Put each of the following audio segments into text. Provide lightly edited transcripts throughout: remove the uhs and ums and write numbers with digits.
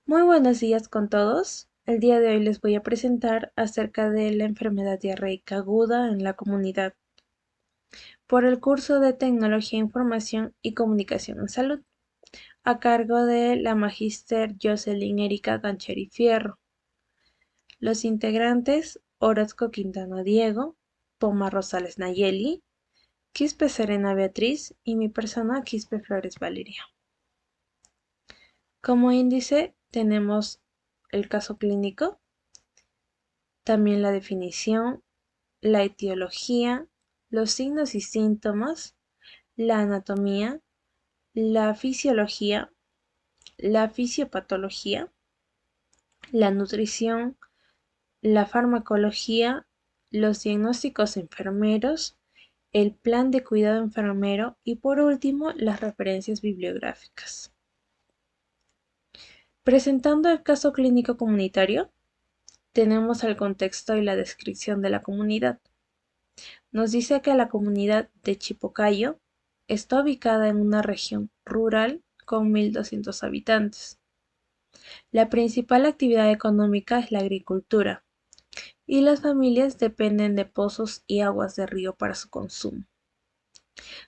Muy buenos días con todos. El día de hoy les voy a presentar acerca de la enfermedad diarreica aguda en la comunidad por el curso de Tecnología, Información y Comunicación en Salud, a cargo de la magíster Jocelyn Erika Gancheri Fierro. Los integrantes: Orozco Quintana Diego, Poma Rosales Nayeli, Quispe Serena Beatriz y mi persona Quispe Flores Valeria. Como índice tenemos el caso clínico, también la definición, la etiología, los signos y síntomas, la anatomía, la fisiología, la fisiopatología, la nutrición, la farmacología, los diagnósticos enfermeros, el plan de cuidado enfermero y por último las referencias bibliográficas. Presentando el caso clínico comunitario, tenemos el contexto y la descripción de la comunidad. Nos dice que la comunidad de Chipocayo está ubicada en una región rural con 1.200 habitantes. La principal actividad económica es la agricultura y las familias dependen de pozos y aguas de río para su consumo.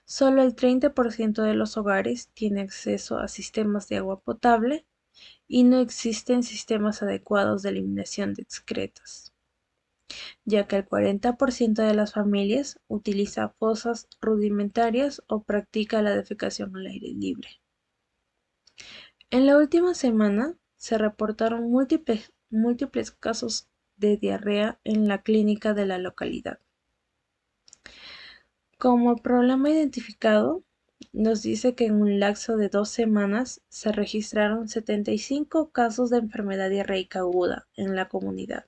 Solo el 30% de los hogares tiene acceso a sistemas de agua potable y no existen sistemas adecuados de eliminación de excretas, ya que el 40% de las familias utiliza fosas rudimentarias o practica la defecación al aire libre. En la última semana se reportaron múltiples casos de diarrea en la clínica de la localidad. Como problema identificado, nos dice que en un lapso de 2 semanas se registraron 75 casos de enfermedad diarreica aguda en la comunidad.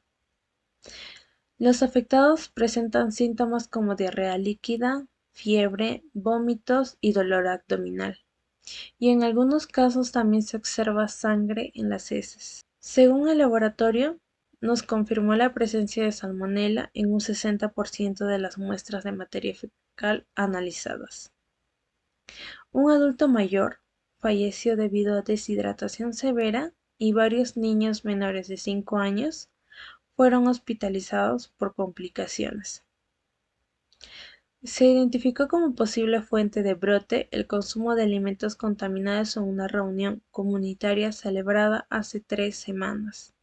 Los afectados presentan síntomas como diarrea líquida, fiebre, vómitos y dolor abdominal, y en algunos casos también se observa sangre en las heces. Según el laboratorio, nos confirmó la presencia de salmonela en un 60% de las muestras de materia fecal analizadas. Un adulto mayor falleció debido a deshidratación severa y varios niños menores de 5 años fueron hospitalizados por complicaciones. Se identificó como posible fuente de brote el consumo de alimentos contaminados en una reunión comunitaria celebrada hace 3 semanas,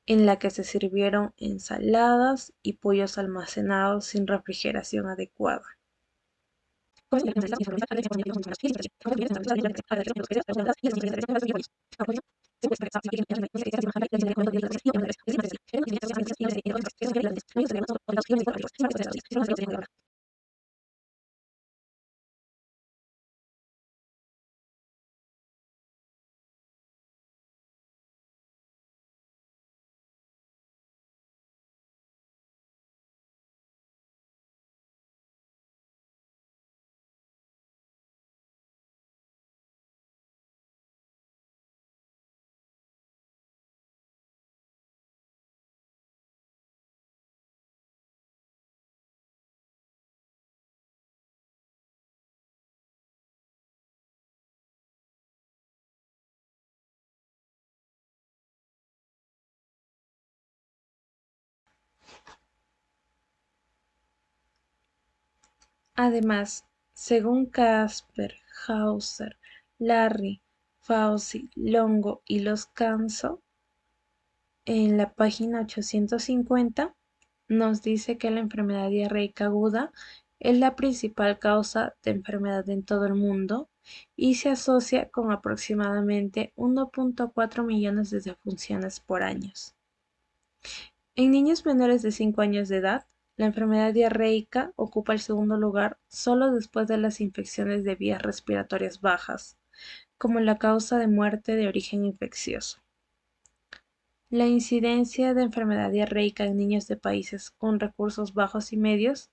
en la que se sirvieron ensaladas y pollos almacenados sin refrigeración adecuada. Además, según Casper, Hauser, Larry, Fauci, Longo y Los Canso, en la página 850 nos dice que la enfermedad diarreica aguda es la principal causa de enfermedad en todo el mundo y se asocia con aproximadamente 1.4 millones de defunciones por año. En niños menores de 5 años de edad, la enfermedad diarreica ocupa el segundo lugar solo después de las infecciones de vías respiratorias bajas, como la causa de muerte de origen infeccioso. La incidencia de enfermedad diarreica en niños de países con recursos bajos y medios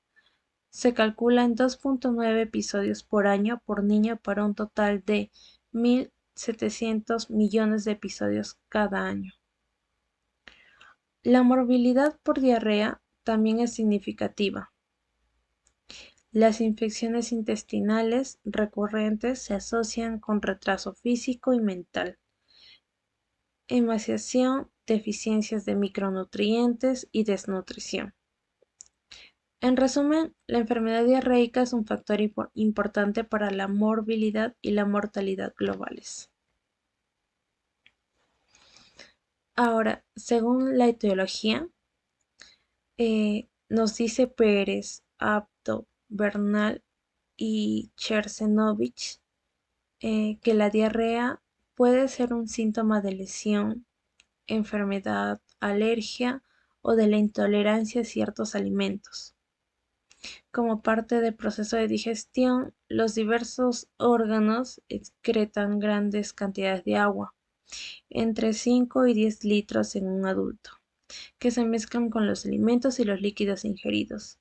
se calcula en 2.9 episodios por año por niño para un total de 1.700 millones de episodios cada año. La morbilidad por diarrea también es significativa. Las infecciones intestinales recurrentes se asocian con retraso físico y mental, emaciación, deficiencias de micronutrientes y desnutrición. En resumen, la enfermedad diarreica es un factor importante para la morbilidad y la mortalidad globales. Ahora, según la etiología, nos dice Pérez, Abdo, Bernal y Chersenovich que la diarrea puede ser un síntoma de lesión, enfermedad, alergia o de la intolerancia a ciertos alimentos. Como parte del proceso de digestión, los diversos órganos excretan grandes cantidades de agua, entre 5 y 10 litros en un adulto, que se mezclan con los alimentos y los líquidos ingeridos.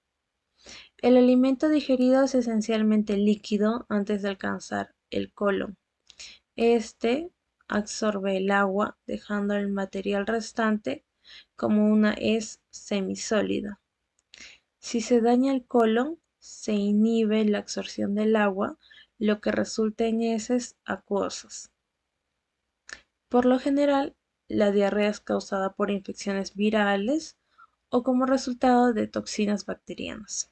El alimento digerido es esencialmente líquido antes de alcanzar el colon. Este absorbe el agua, dejando el material restante como una hez semisólida. Si se daña el colon, se inhibe la absorción del agua, lo que resulta en heces acuosas. Por lo general, la diarrea es causada por infecciones virales o como resultado de toxinas bacterianas.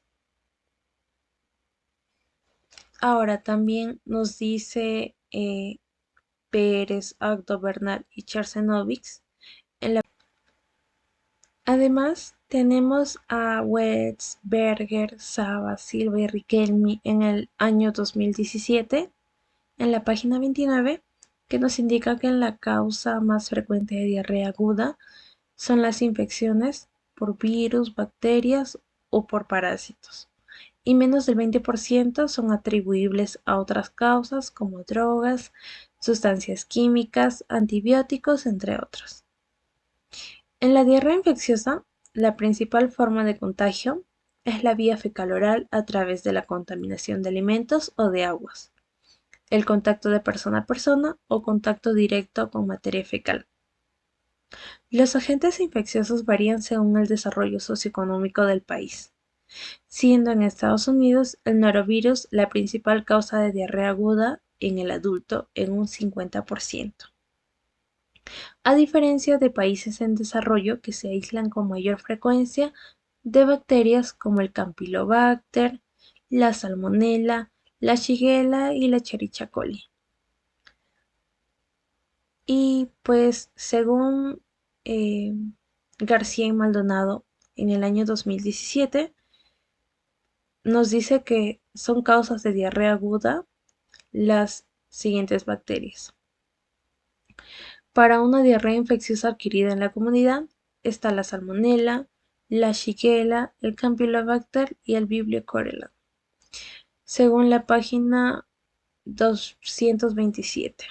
Ahora también nos dice Pérez, Agdo, Bernal y Chersenovich. Además, tenemos a Wetz, Berger, Saba, Silva y Riquelme en el año 2017, en la página 29, que nos indica que la causa más frecuente de diarrea aguda son las infecciones por virus, bacterias o por parásitos, y menos del 20% son atribuibles a otras causas como drogas, sustancias químicas, antibióticos, entre otros. En la diarrea infecciosa, la principal forma de contagio es la vía fecal-oral a través de la contaminación de alimentos o de aguas, el contacto de persona a persona o contacto directo con materia fecal. Los agentes infecciosos varían según el desarrollo socioeconómico del país, siendo en Estados Unidos el norovirus la principal causa de diarrea aguda en el adulto en un 50%. A diferencia de países en desarrollo que se aíslan con mayor frecuencia de bacterias como el Campylobacter, la Salmonella, la Shigella y la Escherichia coli. Y pues según eh, García y Maldonado en el año 2017 nos dice que son causas de diarrea aguda las siguientes bacterias. Para una diarrea infecciosa adquirida en la comunidad está la Salmonella, la Shigella, el Campylobacter y el Vibrio cholerae, según la página 227.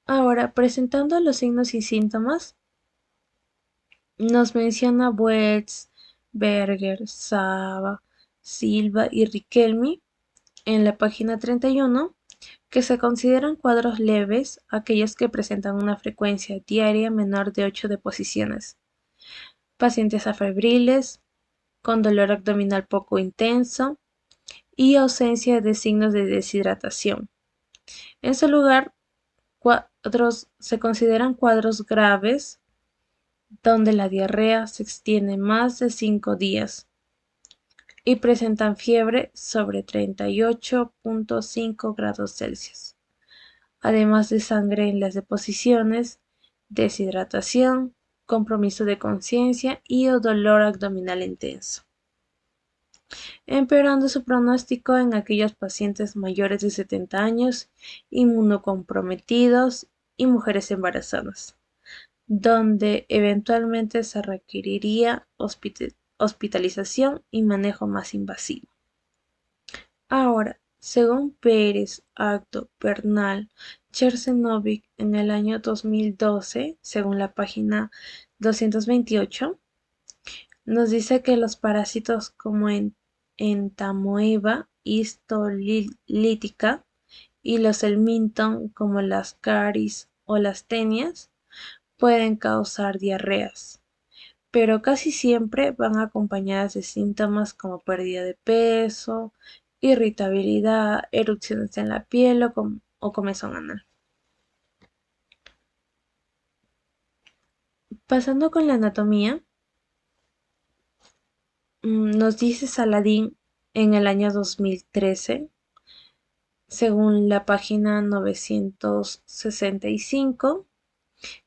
Ahora, presentando los signos y síntomas, nos menciona Buetz, Berger, Saba, Silva y Riquelme en la página 31 que se consideran cuadros leves aquellos que presentan una frecuencia diaria menor de 8 deposiciones, pacientes afebriles, con dolor abdominal poco intenso y ausencia de signos de deshidratación. En su lugar, se consideran cuadros graves donde la diarrea se extiende más de 5 días y presentan fiebre sobre 38.5 grados Celsius, además de sangre en las deposiciones, deshidratación, compromiso de conciencia y o dolor abdominal intenso, empeorando su pronóstico en aquellos pacientes mayores de 70 años, inmunocomprometidos y mujeres embarazadas, donde eventualmente se requeriría hospitalización y manejo más invasivo. Ahora, según Pérez, Agdo, Bernal, Chersenovich en el año 2012, según la página 228, nos dice que los parásitos como Entamoeba histolítica y los Helminthon como las caris o las tenias pueden causar diarreas, pero casi siempre van acompañadas de síntomas como pérdida de peso, irritabilidad, erupciones en la piel o comezón anal. Pasando con la anatomía, nos dice Saladín en el año 2013, según la página 965,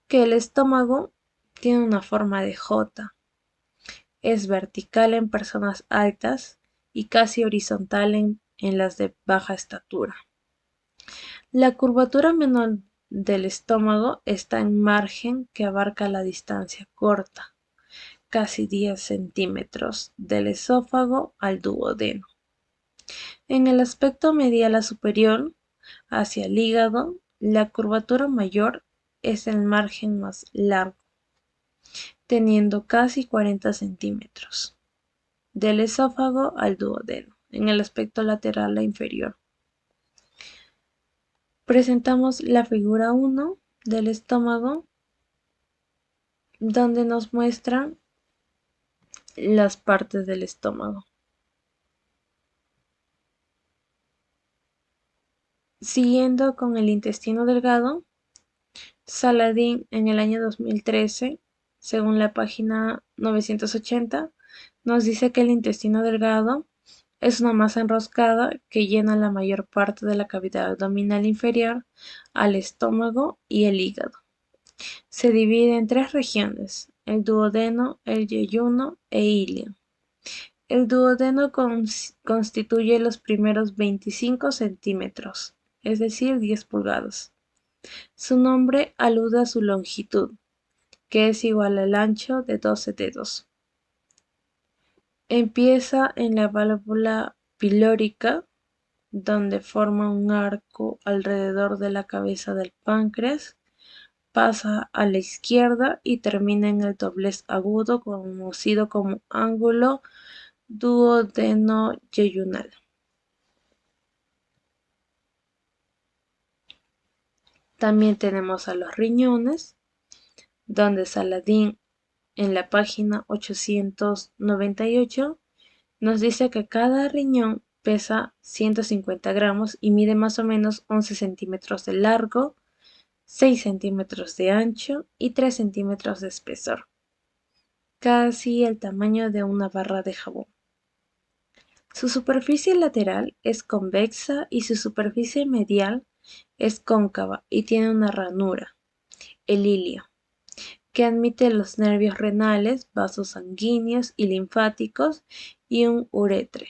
que el estómago tiene una forma de J, es vertical en personas altas y casi horizontal en las de baja estatura. La curvatura menor del estómago está en margen que abarca la distancia corta, casi 10 centímetros, del esófago al duodeno. En el aspecto medial a superior, hacia el hígado, la curvatura mayor es el margen más largo, teniendo casi 40 centímetros, del esófago al duodeno. En el aspecto lateral a inferior, presentamos la figura 1 del estómago, donde nos muestran las partes del estómago. Siguiendo con el intestino delgado, Saladín en el año 2013, según la página 980, nos dice que el intestino delgado es una masa enroscada que llena la mayor parte de la cavidad abdominal inferior al estómago y el hígado. Se divide en tres regiones: el duodeno, el yeyuno e ilio. El duodeno constituye los primeros 25 centímetros, es decir, 10 pulgadas. Su nombre alude a su longitud, que es igual al ancho de 12 dedos. Empieza en la válvula pilórica, donde forma un arco alrededor de la cabeza del páncreas, pasa a la izquierda y termina en el doblez agudo conocido como ángulo duodeno-yeyunal. También tenemos a los riñones, donde Saladín en la página 898 nos dice que cada riñón pesa 150 gramos y mide más o menos 11 centímetros de largo, 6 centímetros de ancho y 3 centímetros de espesor, casi el tamaño de una barra de jabón. Su superficie lateral es convexa y su superficie medial es cóncava y tiene una ranura, el ilio, que admite los nervios renales, vasos sanguíneos y linfáticos y un uretre.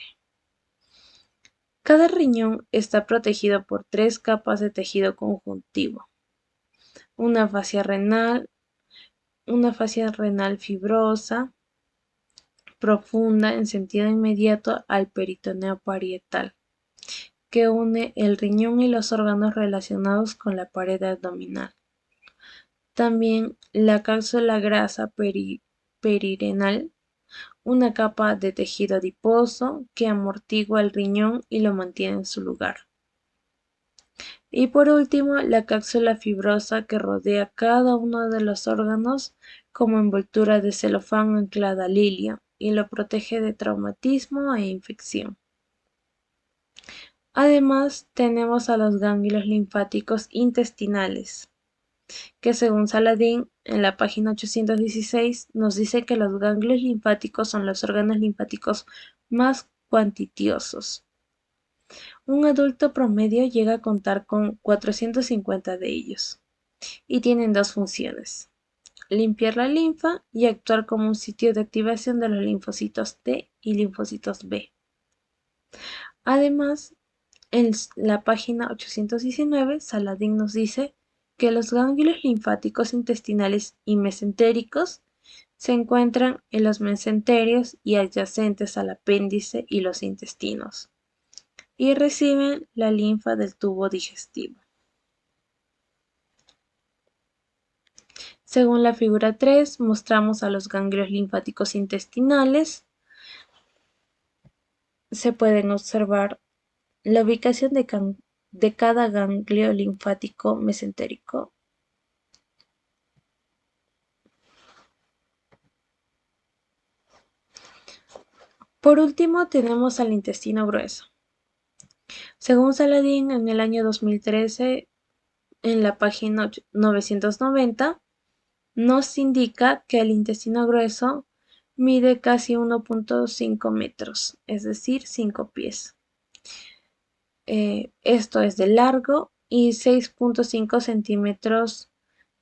Cada riñón está protegido por 3 capas de tejido conjuntivo: una fascia renal fibrosa, profunda en sentido inmediato al peritoneo parietal, que une el riñón y los órganos relacionados con la pared abdominal. También la cápsula grasa perirenal, una capa de tejido adiposo que amortigua el riñón y lo mantiene en su lugar. Y por último, la cápsula fibrosa que rodea cada uno de los órganos como envoltura de celofán anclada al ilio y lo protege de traumatismo e infección. Además, tenemos a los ganglios linfáticos intestinales, que según Saladín, en la página 816, nos dice que los ganglios linfáticos son los órganos linfáticos más cuantiosos. Un adulto promedio llega a contar con 450 de ellos, y tienen dos funciones: limpiar la linfa y actuar como un sitio de activación de los linfocitos T y linfocitos B. Además, en la página 819, Saladín nos dice que los ganglios linfáticos intestinales y mesentéricos se encuentran en los mesenterios y adyacentes al apéndice y los intestinos, y reciben la linfa del tubo digestivo. Según la figura 3, mostramos a los ganglios linfáticos intestinales. Se pueden observar la ubicación de cada ganglio linfático mesentérico. Por último, tenemos al intestino grueso. Según Saladín, en el año 2013, en la página 990, nos indica que el intestino grueso mide casi 1.5 metros, es decir, 5 pies. Esto es de largo y 6.5 centímetros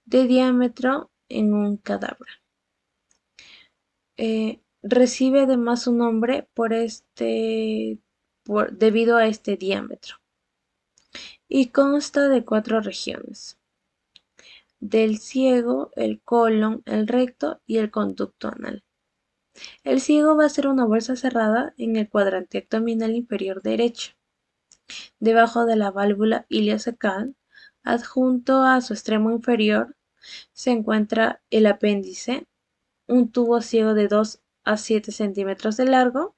de diámetro en un cadáver. Recibe además su nombre debido a este diámetro y consta de 4 regiones: del ciego, el colon, el recto y el conducto anal. El ciego va a ser una bolsa cerrada en el cuadrante abdominal inferior derecho, debajo de la válvula ileocecal. Adjunto a su extremo inferior se encuentra el apéndice, un tubo ciego de 2 a 7 centímetros de largo,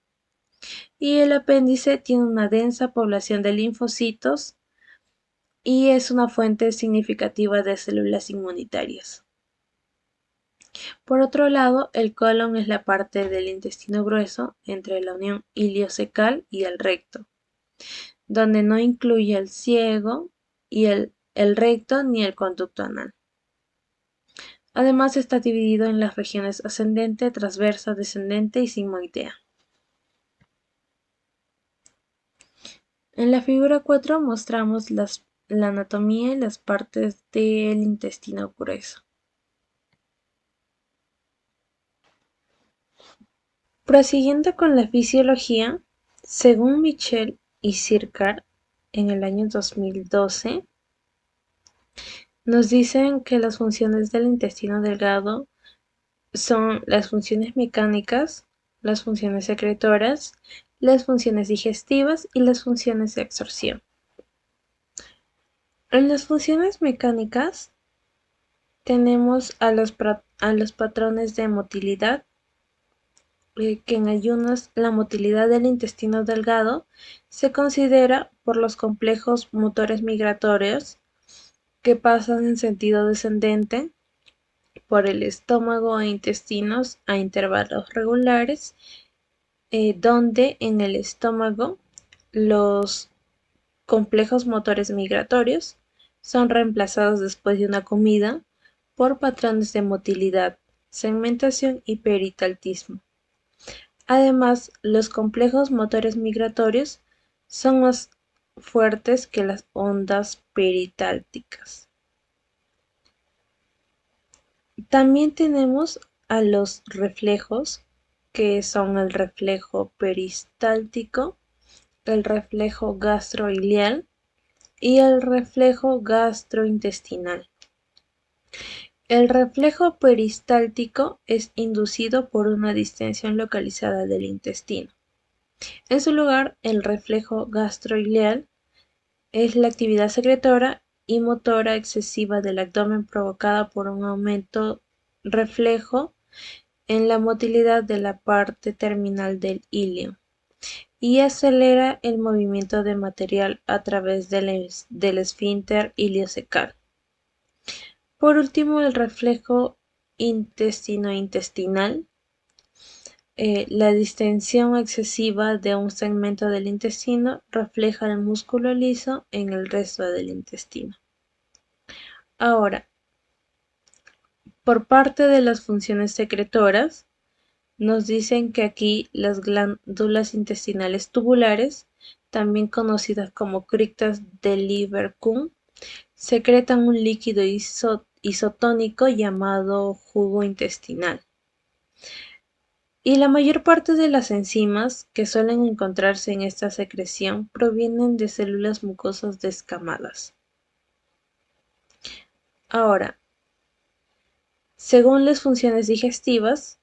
y el apéndice tiene una densa población de linfocitos y es una fuente significativa de células inmunitarias. Por otro lado, el colon es la parte del intestino grueso entre la unión ileocecal y el recto, donde no incluye el ciego y el recto ni el conducto anal. Además está dividido en las regiones ascendente, transversa, descendente y sigmoidea. En la figura 4 mostramos la anatomía y las partes del intestino grueso. Prosiguiendo con la fisiología, según Michel y Sircar en el año 2012, nos dicen que las funciones del intestino delgado son las funciones mecánicas, las funciones secretoras, las funciones digestivas y las funciones de absorción. En las funciones mecánicas tenemos a los patrones de motilidad, que en ayunas la motilidad del intestino delgado se considera por los complejos motores migratorios que pasan en sentido descendente por el estómago e intestinos a intervalos regulares, donde en el estómago los complejos motores migratorios son reemplazados después de una comida por patrones de motilidad, segmentación y peristaltismo. Además, los complejos motores migratorios son más fuertes que las ondas peristálticas. También tenemos a los reflejos, que son el reflejo peristáltico, el reflejo gastroilial y el reflejo gastrointestinal. El reflejo peristáltico es inducido por una distensión localizada del intestino. En su lugar, el reflejo gastroileal es la actividad secretora y motora excesiva del abdomen provocada por un aumento reflejo en la motilidad de la parte terminal del ilio y acelera el movimiento de material a través del esfínter iliocecal. Por último, el reflejo intestino-intestinal, la distensión excesiva de un segmento del intestino refleja el músculo liso en el resto del intestino. Ahora, por parte de las funciones secretoras, nos dicen que aquí las glándulas intestinales tubulares, también conocidas como criptas de Lieberkühn, secretan un líquido isotónico llamado jugo intestinal. Y la mayor parte de las enzimas que suelen encontrarse en esta secreción provienen de células mucosas descamadas. Ahora, según las funciones digestivas,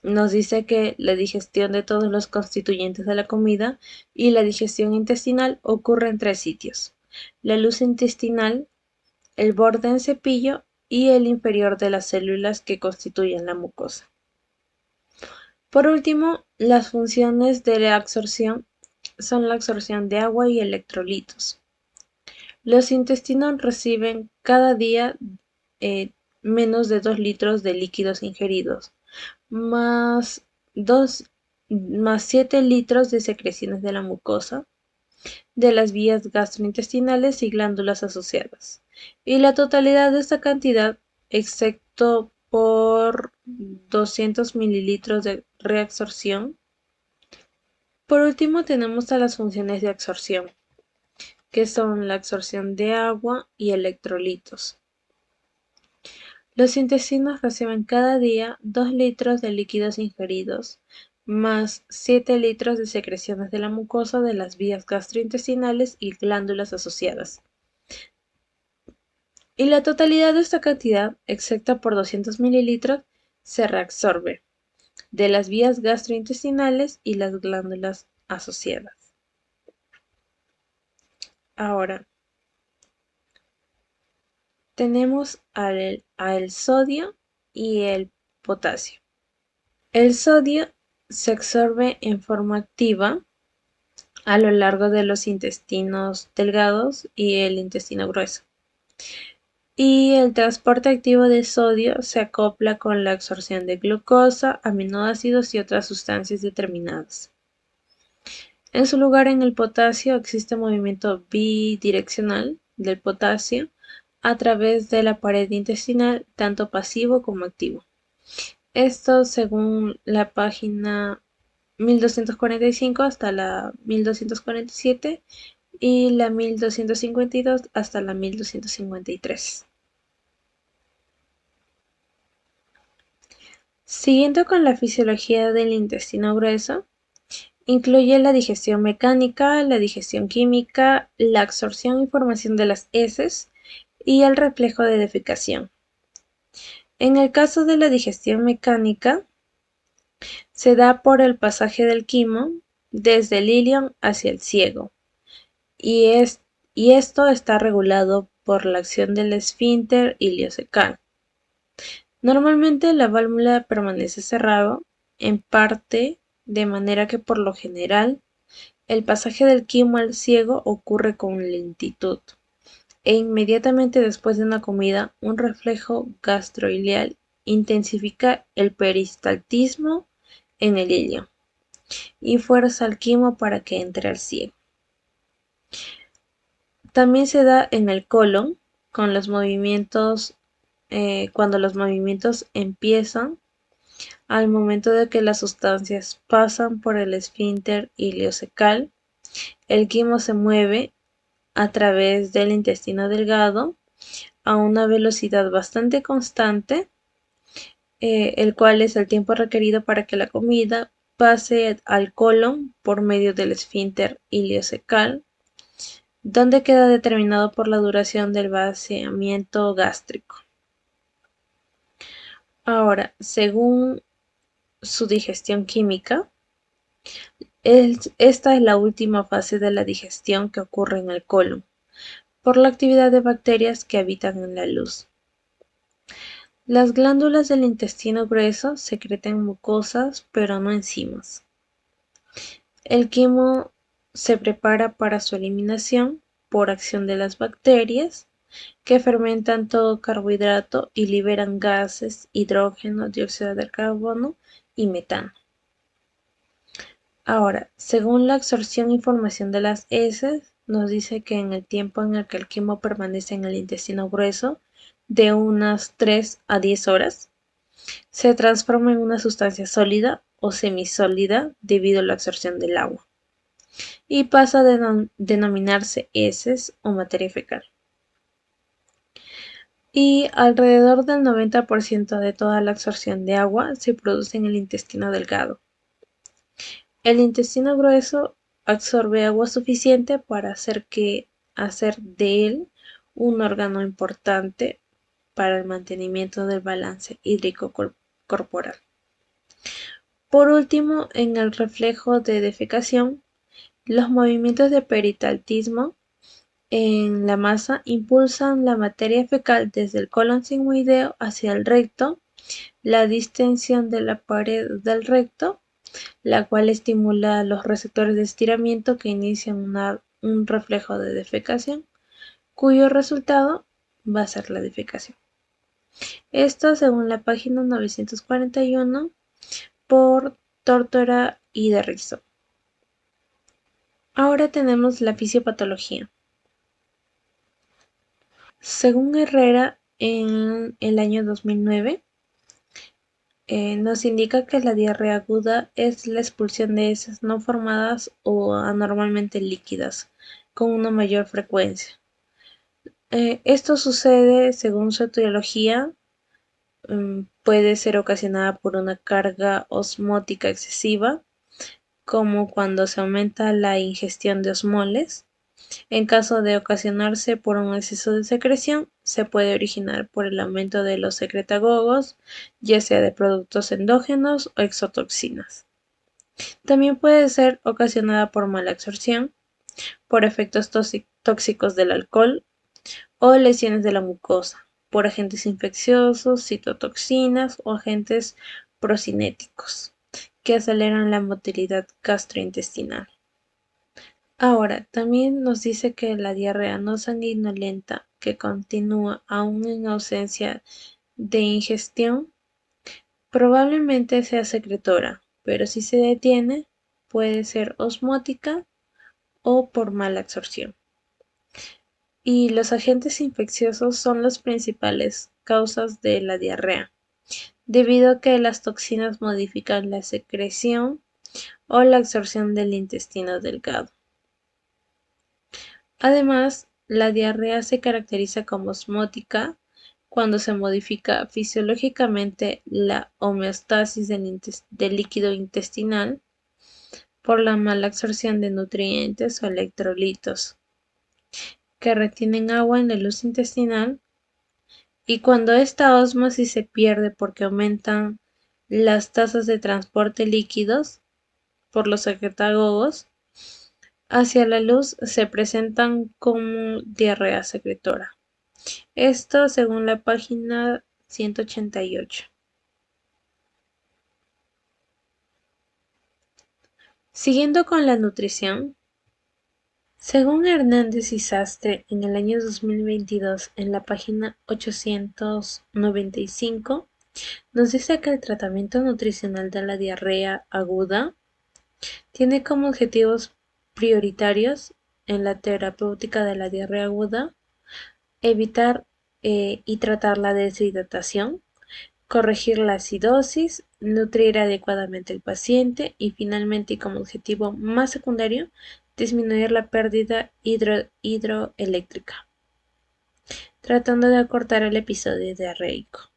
nos dice que la digestión de todos los constituyentes de la comida y la digestión intestinal ocurre en 3 sitios: la luz intestinal, el borde en cepillo y el inferior de las células que constituyen la mucosa. Por último, las funciones de la absorción son la absorción de agua y electrolitos. Los intestinos reciben cada día menos de 2 litros de líquidos ingeridos, más 7 litros de secreciones de la mucosa, de las vías gastrointestinales y glándulas asociadas. Y la totalidad de esta cantidad, excepto por 200 mililitros de reabsorción. Por último tenemos a las funciones de absorción, que son la absorción de agua y electrolitos. Los intestinos reciben cada día 2 litros de líquidos ingeridos, más 7 litros de secreciones de la mucosa de las vías gastrointestinales y glándulas asociadas. Y la totalidad de esta cantidad, excepto por 200 mililitros, se reabsorbe de las vías gastrointestinales y las glándulas asociadas. Ahora, tenemos al sodio y el potasio. El sodio se absorbe en forma activa a lo largo de los intestinos delgados y el intestino grueso. Y el transporte activo de sodio se acopla con la absorción de glucosa, aminoácidos y otras sustancias determinadas. En su lugar, en el potasio existe movimiento bidireccional del potasio a través de la pared intestinal, tanto pasivo como activo. Esto según la página 1245 hasta la 1247 y la 1252 hasta la 1253. Siguiendo con la fisiología del intestino grueso, incluye la digestión mecánica, la digestión química, la absorción y formación de las heces y el reflejo de defecación. En el caso de la digestión mecánica, se da por el pasaje del quimo desde el ilion hacia el ciego, y esto está regulado por la acción del esfínter iliocecal. Normalmente la válvula permanece cerrado, en parte de manera que por lo general el pasaje del quimo al ciego ocurre con lentitud, e inmediatamente después de una comida un reflejo gastroileal intensifica el peristaltismo en el ilio y fuerza al quimo para que entre al ciego. También se da en el colon con los movimientos, cuando los movimientos empiezan al momento de que las sustancias pasan por el esfínter iliocecal. El quimo se mueve a través del intestino delgado a una velocidad bastante constante, el cual es el tiempo requerido para que la comida pase al colon por medio del esfínter iliocecal, donde queda determinado por la duración del vaciamiento gástrico. Ahora, según su digestión química, esta es la última fase de la digestión que ocurre en el colon, por la actividad de bacterias que habitan en la luz. Las glándulas del intestino grueso secretan mucosas, pero no enzimas. El quimo se prepara para su eliminación por acción de las bacterias, que fermentan todo carbohidrato y liberan gases, hidrógeno, dióxido de carbono y metano. Ahora, según la absorción y formación de las heces, nos dice que en el tiempo en el que el quimo permanece en el intestino grueso, de unas 3 a 10 horas, se transforma en una sustancia sólida o semisólida debido a la absorción del agua y pasa a denominarse heces o materia fecal. Y alrededor del 90% de toda la absorción de agua se produce en el intestino delgado. El intestino grueso absorbe agua suficiente para hacer de él un órgano importante para el mantenimiento del balance hídrico corporal. Por último, en el reflejo de defecación, los movimientos de peristaltismo en la masa impulsan la materia fecal desde el colon sigmoideo hacia el recto, la distensión de la pared del recto, la cual estimula los receptores de estiramiento que inician un reflejo de defecación, cuyo resultado va a ser la defecación. Esto según la página 941 por Tórtora y de Rizzo. Ahora tenemos la fisiopatología. Según Herrera, en el año 2009, nos indica que la diarrea aguda es la expulsión de heces no formadas o anormalmente líquidas con una mayor frecuencia. Esto sucede, según su etiología, puede ser ocasionada por una carga osmótica excesiva, como cuando se aumenta la ingestión de osmoles. En caso de ocasionarse por un exceso de secreción, se puede originar por el aumento de los secretagogos, ya sea de productos endógenos o exotoxinas. También puede ser ocasionada por mala absorción, por efectos tóxicos del alcohol o lesiones de la mucosa, por agentes infecciosos, citotoxinas o agentes procinéticos que aceleran la motilidad gastrointestinal. Ahora, también nos dice que la diarrea no sanguinolenta que continúa aún en ausencia de ingestión probablemente sea secretora, pero si se detiene puede ser osmótica o por mala absorción. Y los agentes infecciosos son las principales causas de la diarrea, debido a que las toxinas modifican la secreción o la absorción del intestino delgado. Además, la diarrea se caracteriza como osmótica cuando se modifica fisiológicamente la homeostasis del líquido intestinal por la mala absorción de nutrientes o electrolitos que retienen agua en la luz intestinal, y cuando esta ósmosis se pierde porque aumentan las tasas de transporte líquidos por los secretagogos hacia la luz, se presentan como diarrea secretora. Esto según la página 188. Siguiendo con la nutrición, según Hernández y Sastre en el año 2022 en la página 895, nos dice que el tratamiento nutricional de la diarrea aguda tiene como objetivos prioritarios en la terapéutica de la diarrea aguda evitar y tratar la deshidratación, corregir la acidosis, nutrir adecuadamente al paciente y finalmente y como objetivo más secundario, disminuir la pérdida hidroeléctrica, tratando de acortar el episodio diarreico.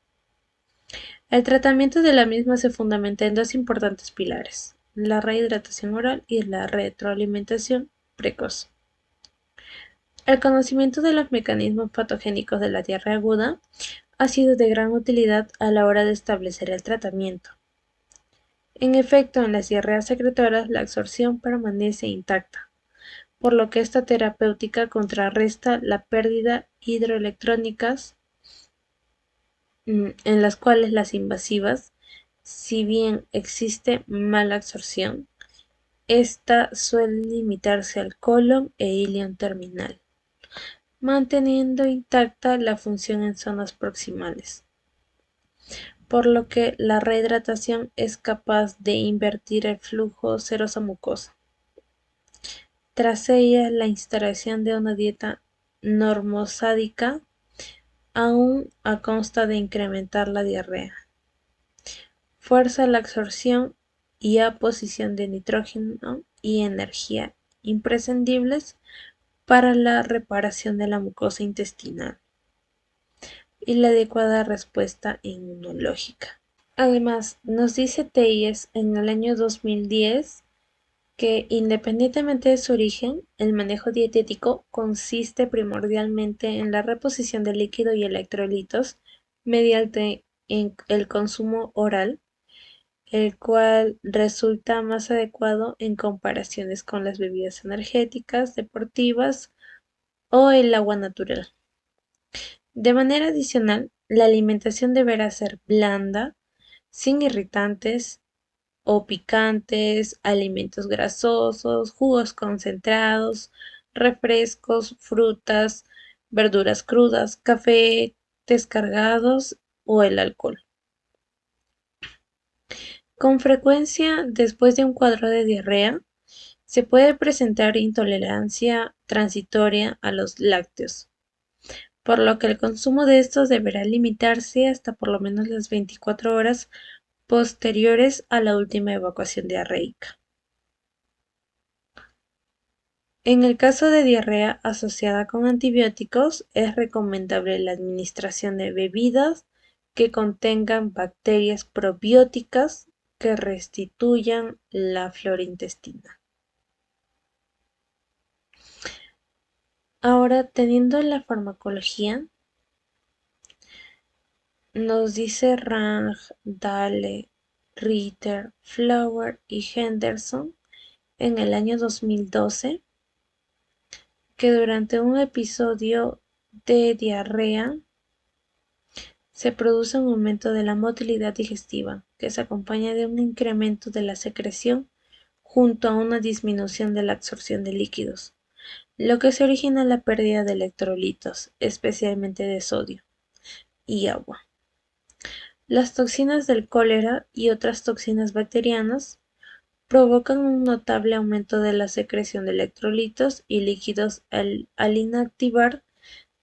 El tratamiento de la misma se fundamenta en dos importantes pilares: la rehidratación oral y la retroalimentación precoz. El conocimiento de los mecanismos patogénicos de la diarrea aguda ha sido de gran utilidad a la hora de establecer el tratamiento. En efecto, en las diarreas secretoras la absorción permanece intacta, por lo que esta terapéutica contrarresta la pérdida hidroelectrónicas, en las cuales las invasivas, si bien existe mala absorción, esta suele limitarse al colon e ilion terminal, manteniendo intacta la función en zonas proximales, por lo que la rehidratación es capaz de invertir el flujo serosa-mucosa. Tras ella, la instalación de una dieta normosádica aún a consta de incrementar la diarrea, fuerza la absorción y aposición de nitrógeno y energía imprescindibles para la reparación de la mucosa intestinal y la adecuada respuesta inmunológica. Además, nos dice Telles en el año 2010 que, independientemente de su origen, el manejo dietético consiste primordialmente en la reposición de líquido y electrolitos mediante el consumo oral, el cual resulta más adecuado en comparaciones con las bebidas energéticas, deportivas o el agua natural. De manera adicional, la alimentación deberá ser blanda, sin irritantes o picantes, alimentos grasosos, jugos concentrados, refrescos, frutas, verduras crudas, café descargados o el alcohol. Con frecuencia, después de un cuadro de diarrea, se puede presentar intolerancia transitoria a los lácteos, por lo que el consumo de estos deberá limitarse hasta por lo menos las 24 horas posteriores a la última evacuación diarreica. En el caso de diarrea asociada con antibióticos, es recomendable la administración de bebidas que contengan bacterias probióticas que restituyan la flora intestinal. Ahora, teniendo la farmacología, nos dice Rang, Dahle, Ritter, Flower y Henderson en el año 2012 que durante un episodio de diarrea se produce un aumento de la motilidad digestiva, que se acompaña de un incremento de la secreción junto a una disminución de la absorción de líquidos, lo que se origina en la pérdida de electrolitos, especialmente de sodio y agua. Las toxinas del cólera y otras toxinas bacterianas provocan un notable aumento de la secreción de electrolitos y líquidos al inactivar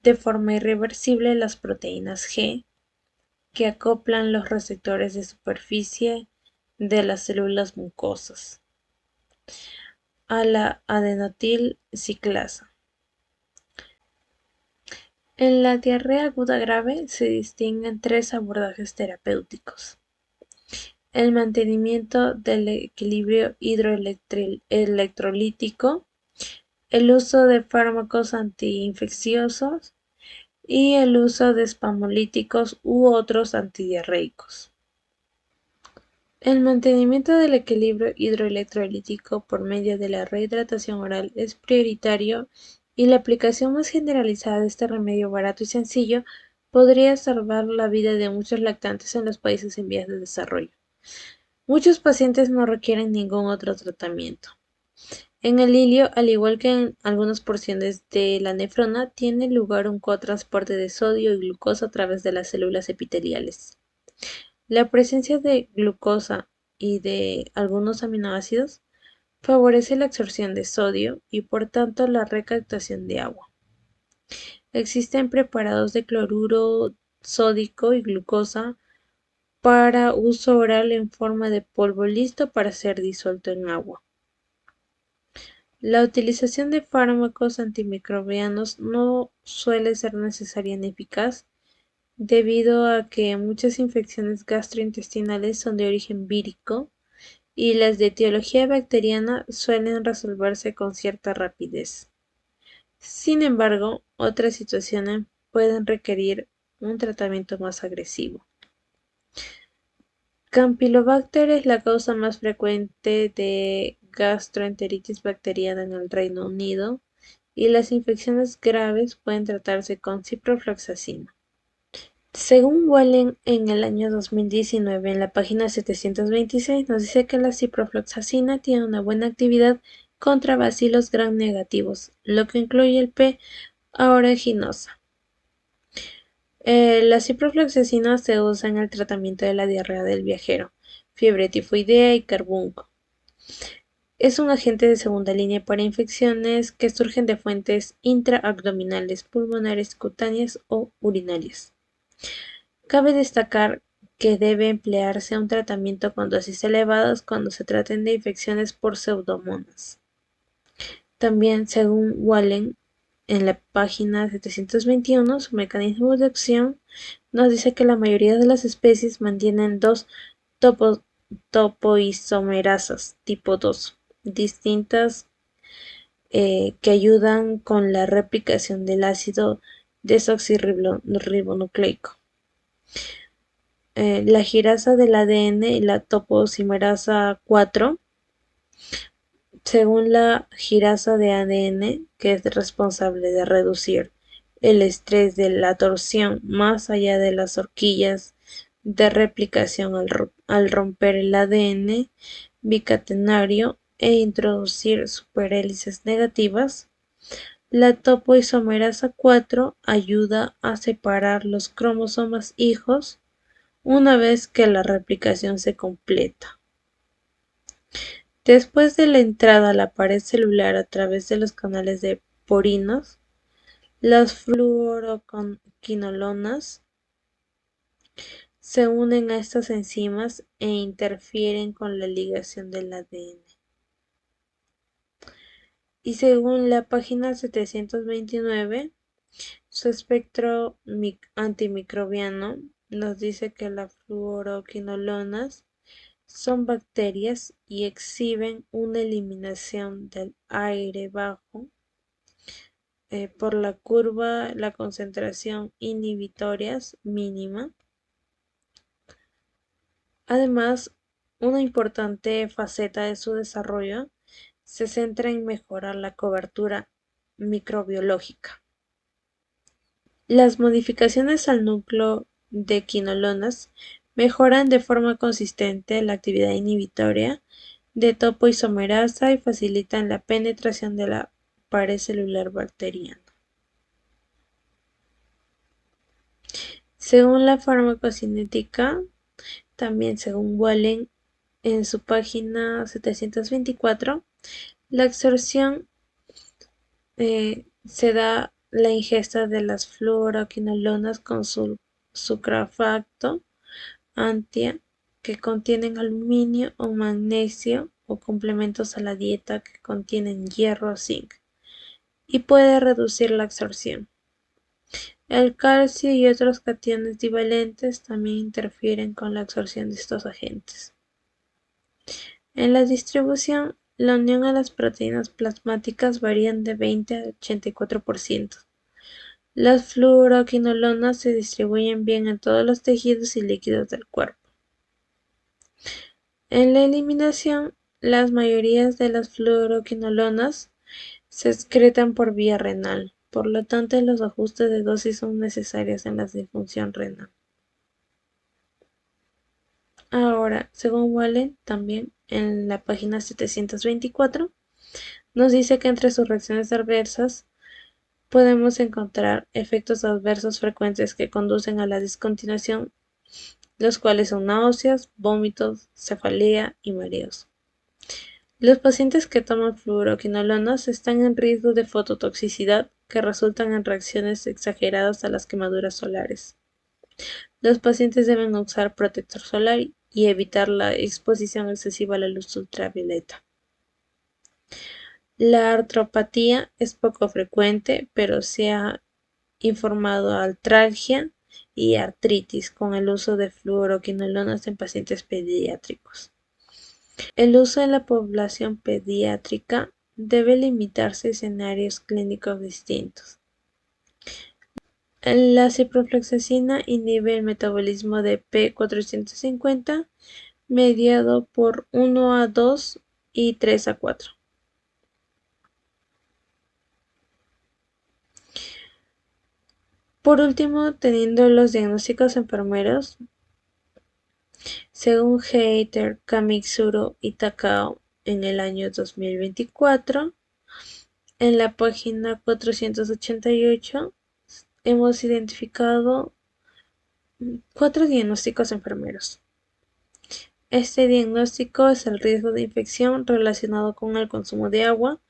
de forma irreversible las proteínas G que acoplan los receptores de superficie de las células mucosas a la adenotil ciclasa. En la diarrea aguda grave se distinguen tres abordajes terapéuticos: el mantenimiento del equilibrio hidroelectrolítico, el uso de fármacos antiinfecciosos y el uso de espasmolíticos u otros antidiarreicos. El mantenimiento del equilibrio hidroelectrolítico por medio de la rehidratación oral es prioritario y la aplicación más generalizada de este remedio barato y sencillo podría salvar la vida de muchos lactantes en los países en vías de desarrollo. Muchos pacientes no requieren ningún otro tratamiento. En el ilio, al igual que en algunas porciones de la nefrona, tiene lugar un cotransporte de sodio y glucosa a través de las células epiteliales. La presencia de glucosa y de algunos aminoácidos favorece la absorción de sodio y por tanto la recaptación de agua. Existen preparados de cloruro sódico y glucosa para uso oral en forma de polvo listo para ser disuelto en agua. La utilización de fármacos antimicrobianos no suele ser necesaria ni eficaz debido a que muchas infecciones gastrointestinales son de origen vírico y las de etiología bacteriana suelen resolverse con cierta rapidez. Sin embargo, otras situaciones pueden requerir un tratamiento más agresivo. Campylobacter es la causa más frecuente de gastroenteritis bacteriana en el Reino Unido y las infecciones graves pueden tratarse con ciprofloxacina. Según Wallen en el año 2019 en la página 726 nos dice que la ciprofloxacina tiene una buena actividad contra bacilos gram negativos, lo que incluye el P. aeruginosa. La ciprofloxacina se usa en el tratamiento de la diarrea del viajero, fiebre tifoidea y carbunco. Es un agente de segunda línea para infecciones que surgen de fuentes intraabdominales, pulmonares, cutáneas o urinarias. Cabe destacar que debe emplearse un tratamiento con dosis elevadas cuando se traten de infecciones por pseudomonas. También, según Wallen, en la página 721, su mecanismo de acción nos dice que la mayoría de las especies mantienen dos topoisomerasas tipo 2 distintas que ayudan con la replicación del ácido desoxirribonucleico. La girasa del ADN y la topoisomerasa 4, según la girasa de ADN, que es responsable de reducir el estrés de la torsión más allá de las horquillas de replicación al romper el ADN bicatenario e introducir superhélices negativas. La topoisomerasa 4 ayuda a separar los cromosomas hijos una vez que la replicación se completa. Después de la entrada a la pared celular a través de los canales de porinos, las fluoroquinolonas se unen a estas enzimas e interfieren con la ligación del ADN. Y según la página 729, su espectro antimicrobiano nos dice que las fluoroquinolonas son bacterias y exhiben una eliminación del aire bajo por la curva, la concentración inhibitorias mínima. Además, una importante faceta de su desarrollo se centra en mejorar la cobertura microbiológica. Las modificaciones al núcleo de quinolonas mejoran de forma consistente la actividad inhibitoria de topoisomerasa y facilitan la penetración de la pared celular bacteriana. Según la farmacocinética, también según Wallen en su página 724, la absorción se da la ingesta de las fluoroquinolonas con su sucrafacto antia que contienen aluminio o magnesio o complementos a la dieta que contienen hierro o zinc y puede reducir la absorción. El calcio y otros cationes divalentes también interfieren con la absorción de estos agentes. En la distribución, la unión a las proteínas plasmáticas varían de 20 a 84%. Las fluoroquinolonas se distribuyen bien en todos los tejidos y líquidos del cuerpo. En la eliminación, las mayorías de las fluoroquinolonas se excretan por vía renal, por lo tanto los ajustes de dosis son necesarios en la disfunción renal. Ahora, según Wallen, también en la página 724, nos dice que entre sus reacciones adversas podemos encontrar efectos adversos frecuentes que conducen a la discontinuación, los cuales son náuseas, vómitos, cefalea y mareos. Los pacientes que toman fluoroquinolonas están en riesgo de fototoxicidad que resultan en reacciones exageradas a las quemaduras solares. Los pacientes deben usar protector solar y evitar la exposición excesiva a la luz ultravioleta. La artropatía es poco frecuente, pero se ha informado artralgia y artritis con el uso de fluoroquinolonas en pacientes pediátricos. El uso en la población pediátrica debe limitarse a escenarios clínicos distintos. La ciprofloxacina inhibe el metabolismo de P450 mediado por 1A2 y 3A4. Por último, teniendo los diagnósticos enfermeros, según Heiter, Kamitsuru y Takao en el año 2024, en la página 488 hemos identificado 4 diagnósticos enfermeros. Este diagnóstico es el riesgo de infección relacionado con el consumo de agua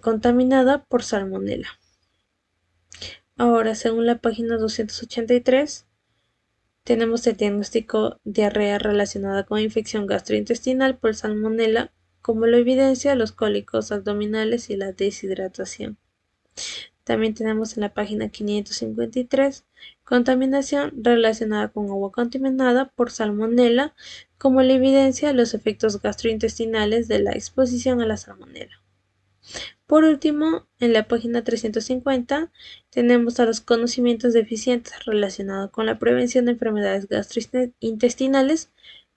contaminada por salmonela. Ahora, según la página 283, tenemos el diagnóstico diarrea relacionada con infección gastrointestinal por salmonela, como lo evidencia los cólicos abdominales y la deshidratación. También tenemos en la página 553 contaminación relacionada con agua contaminada por salmonela, como la evidencia los efectos gastrointestinales de la exposición a la salmonela. Por último, en la página 350 tenemos a los conocimientos deficientes relacionados con la prevención de enfermedades gastrointestinales,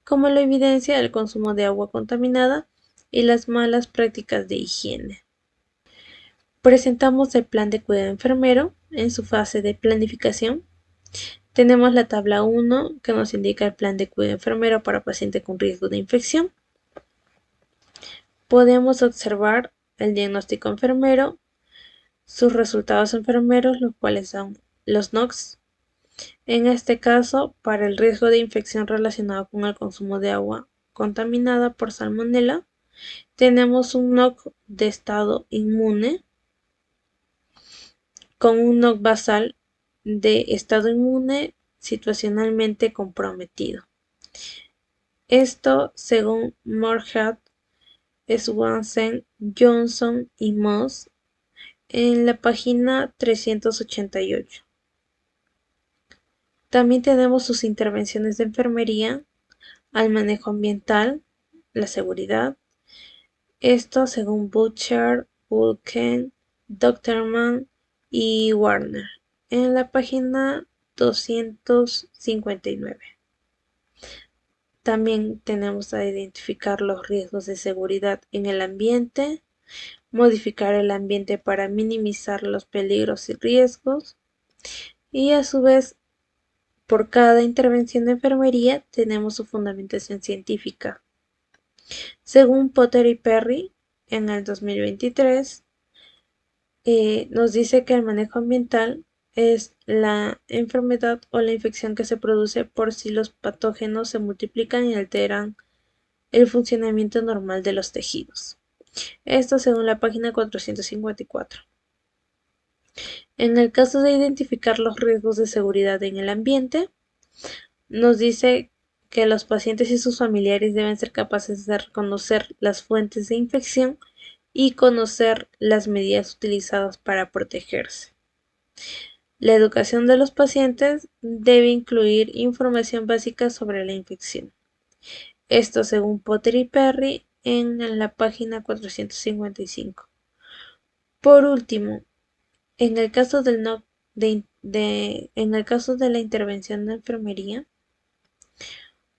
como la evidencia del consumo de agua contaminada y las malas prácticas de higiene. Presentamos el plan de cuidado enfermero en su fase de planificación. Tenemos la tabla 1 que nos indica el plan de cuidado enfermero para paciente con riesgo de infección. Podemos observar el diagnóstico enfermero, sus resultados enfermeros, los cuales son los NOx. En este caso, para el riesgo de infección relacionado con el consumo de agua contaminada por salmonela, tenemos un NOx de estado inmune con un NOx basal de estado inmune situacionalmente comprometido. Esto según Morhat, Swanson, Johnson y Moss en la página 388. También tenemos sus intervenciones de enfermería al manejo ambiental, la seguridad. Esto según Butcher, Vulcan, Doctorman y Warner en la página 259. También tenemos a identificar los riesgos de seguridad en el ambiente, modificar el ambiente para minimizar los peligros y riesgos, y a su vez por cada intervención de enfermería tenemos su fundamentación científica. Según Potter y Perry, en el 2023, nos dice que el manejo ambiental es la enfermedad o la infección que se produce por si los patógenos se multiplican y alteran el funcionamiento normal de los tejidos. Esto según la página 454. En el caso de identificar los riesgos de seguridad en el ambiente, nos dice que los pacientes y sus familiares deben ser capaces de reconocer las fuentes de infección y conocer las medidas utilizadas para protegerse. La educación de los pacientes debe incluir información básica sobre la infección. Esto según Potter y Perry en la página 455. Por último, en el caso del no, en el caso de la intervención de enfermería,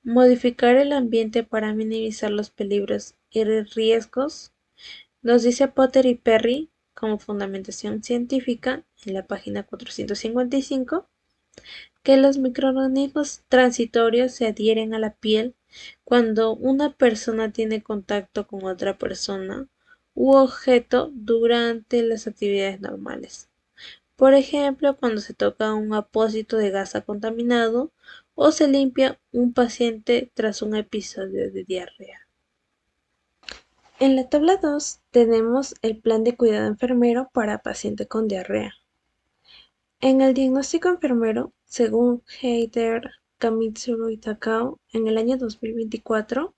modificar el ambiente para minimizar los peligros y riesgos, nos dice Potter y Perry como fundamentación científica en la página 455 que los microorganismos transitorios se adhieren a la piel cuando una persona tiene contacto con otra persona u objeto durante las actividades normales. Por ejemplo, cuando se toca un apósito de gasa contaminado o se limpia un paciente tras un episodio de diarrea. En la tabla 2 tenemos el plan de cuidado enfermero para paciente con diarrea. En el diagnóstico enfermero, según Heider, Kamitsuru y Takao, en el año 2024,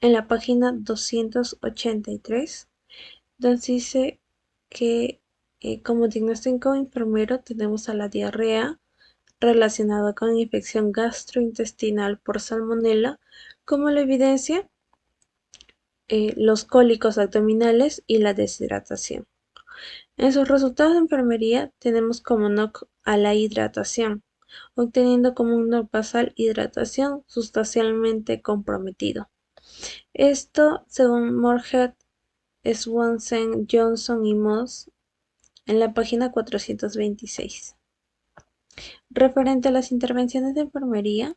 en la página 283, nos dice que como diagnóstico enfermero tenemos a la diarrea relacionada con infección gastrointestinal por salmonela como la evidencia, los cólicos abdominales y la deshidratación. En sus resultados de enfermería tenemos como NOC a la hidratación, obteniendo como un NOC basal hidratación sustancialmente comprometido. Esto según Moorhead, Swanson, Johnson y Moss en la página 426. Referente a las intervenciones de enfermería,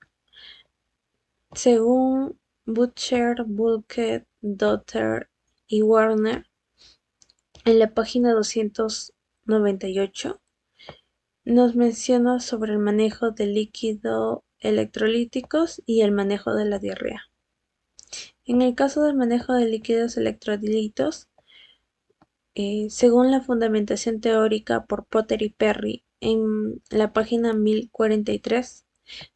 según Butcher, Bulkett, Dotter y Warner, en la página 298, nos menciona sobre el manejo de líquidos electrolíticos y el manejo de la diarrea. En el caso del manejo de líquidos electrolíticos, según la fundamentación teórica por Potter y Perry en la página 1043,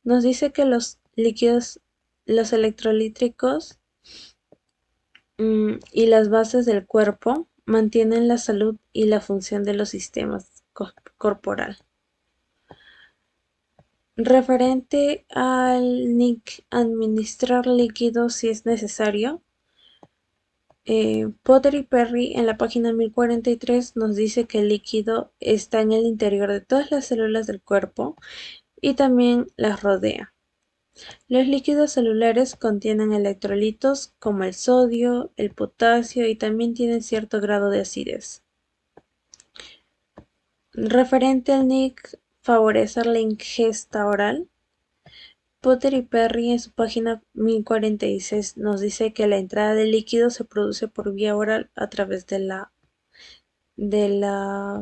nos dice que los líquidos, los electrolíticos y las bases del cuerpo mantienen la salud y la función de los sistemas corporal. Referente al NIC, administrar líquidos si es necesario, Potter y Perry en la página 1043 nos dice que el líquido está en el interior de todas las células del cuerpo y también las rodea. Los líquidos celulares contienen electrolitos como el sodio, el potasio y también tienen cierto grado de acidez. Referente al NIC, favorecer la ingesta oral. Potter y Perry en su página 1046 nos dice que la entrada de líquido se produce por vía oral a través de la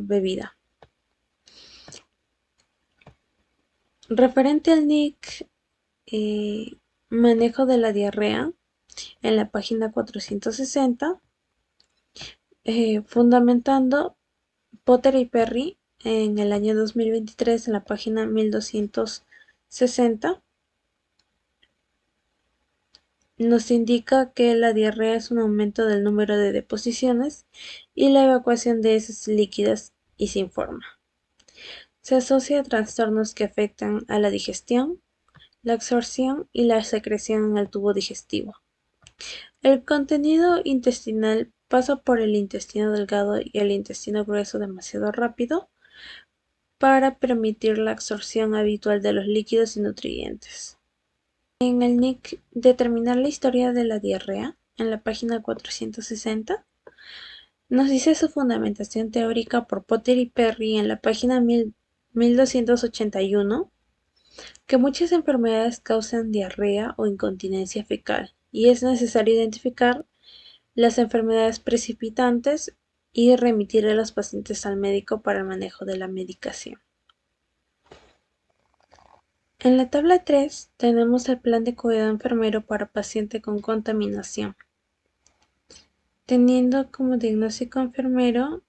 bebida. Referente al NIC, manejo de la diarrea, en la página 460, fundamentando Potter y Perry en el año 2023 en la página 1200 60 nos indica que la diarrea es un aumento del número de deposiciones y la evacuación de heces líquidas y sin forma. Se asocia a trastornos que afectan a la digestión, la absorción y la secreción en el tubo digestivo. El contenido intestinal pasa por el intestino delgado y el intestino grueso demasiado rápido para permitir la absorción habitual de los líquidos y nutrientes. En el NIC Determinar la historia de la diarrea, en la página 460, nos dice su fundamentación teórica por Potter y Perry en la página 1281 que muchas enfermedades causan diarrea o incontinencia fecal y es necesario identificar las enfermedades precipitantes y remitir a los pacientes al médico para el manejo de la medicación. En la tabla 3 tenemos el plan de cuidado enfermero para paciente con contaminación, teniendo como diagnóstico enfermero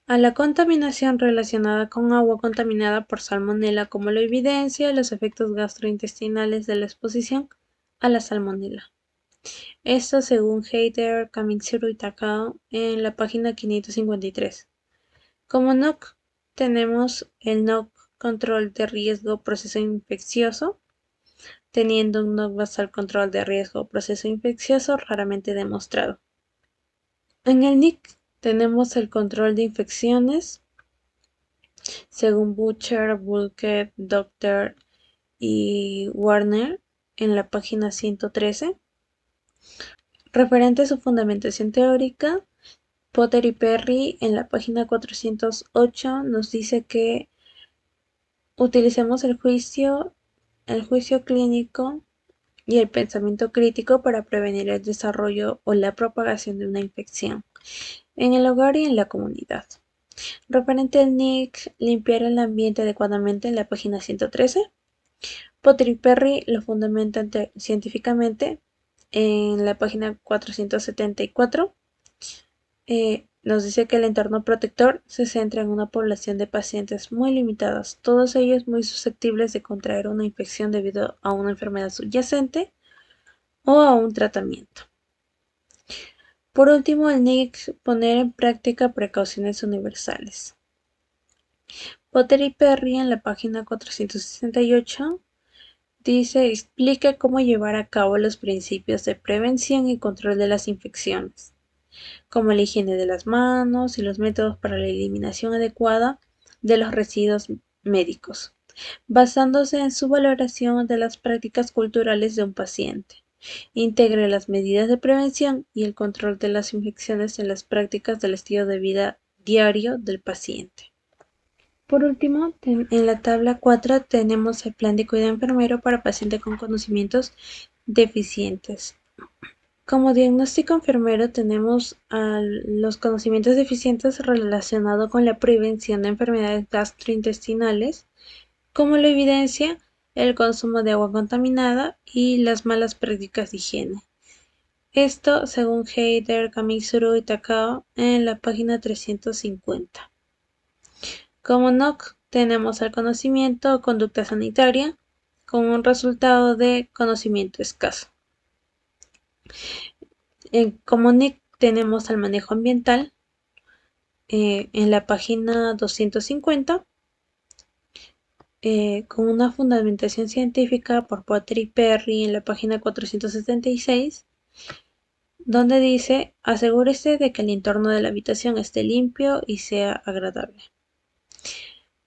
a la contaminación relacionada con agua contaminada por salmonela como lo evidencia los efectos gastrointestinales de la exposición a la salmonela. Esto según Heider, Kamitsuru y Takao en la página 553. Como NOC tenemos el NOC control de riesgo proceso infeccioso, teniendo un NOC basal control de riesgo proceso infeccioso raramente demostrado. En el NIC tenemos el control de infecciones, según Butcher, Bulkett, Doctor y Warner en la página 113. Referente a su fundamentación teórica, Potter y Perry en la página 408 nos dice que utilicemos el juicio clínico y el pensamiento crítico para prevenir el desarrollo o la propagación de una infección en el hogar y en la comunidad. Referente al NIC, limpiar el ambiente adecuadamente en la página 113. Potter y Perry lo fundamentan científicamente en la página 474. Nos dice que el entorno protector se centra en una población de pacientes muy limitadas, todos ellos muy susceptibles de contraer una infección debido a una enfermedad subyacente o a un tratamiento. Por último, el NIC poner en práctica precauciones universales. Potter y Perry en la página 468 dice explica cómo llevar a cabo los principios de prevención y control de las infecciones, como la higiene de las manos y los métodos para la eliminación adecuada de los residuos médicos, basándose en su valoración de las prácticas culturales de un paciente. Integre las medidas de prevención y el control de las infecciones en las prácticas del estilo de vida diario del paciente. Por último, en la tabla 4 tenemos el plan de cuidado enfermero para pacientes con conocimientos deficientes. Como diagnóstico enfermero tenemos los conocimientos deficientes relacionados con la prevención de enfermedades gastrointestinales, como lo evidencia el consumo de agua contaminada y las malas prácticas de higiene. Esto según Heider, Kamitsuru y Takao en la página 350. Como NOC tenemos el conocimiento o conducta sanitaria con un resultado de conocimiento escaso. Como NIC tenemos el manejo ambiental en la página 250 con una fundamentación científica por Potter y Perry en la página 476 donde dice asegúrese de que el entorno de la habitación esté limpio y sea agradable.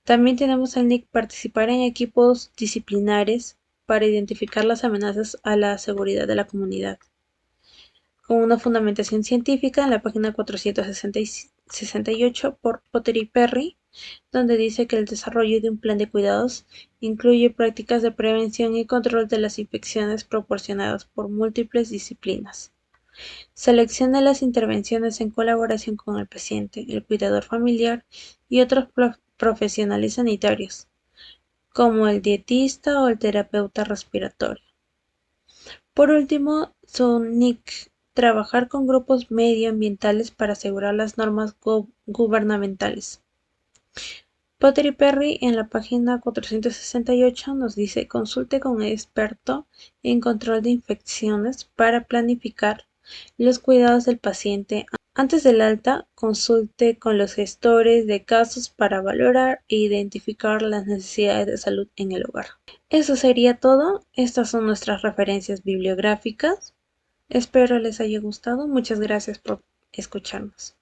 También tenemos el NIC participar en equipos disciplinares para identificar las amenazas a la seguridad de la comunidad, con una fundamentación científica en la página 468 por Potter y Perry, donde dice que el desarrollo de un plan de cuidados incluye prácticas de prevención y control de las infecciones proporcionadas por múltiples disciplinas. Selecciona las intervenciones en colaboración con el paciente, el cuidador familiar y otros profesionales sanitarios, como el dietista o el terapeuta respiratorio. Por último, son NIC, trabajar con grupos medioambientales para asegurar las normas gubernamentales. Potter y Perry en la página 468 nos dice: consulte con un experto en control de infecciones para planificar los cuidados del paciente. Antes del alta, consulte con los gestores de casos para valorar e identificar las necesidades de salud en el hogar. Eso sería todo. Estas son nuestras referencias bibliográficas. Espero les haya gustado. Muchas gracias por escucharnos.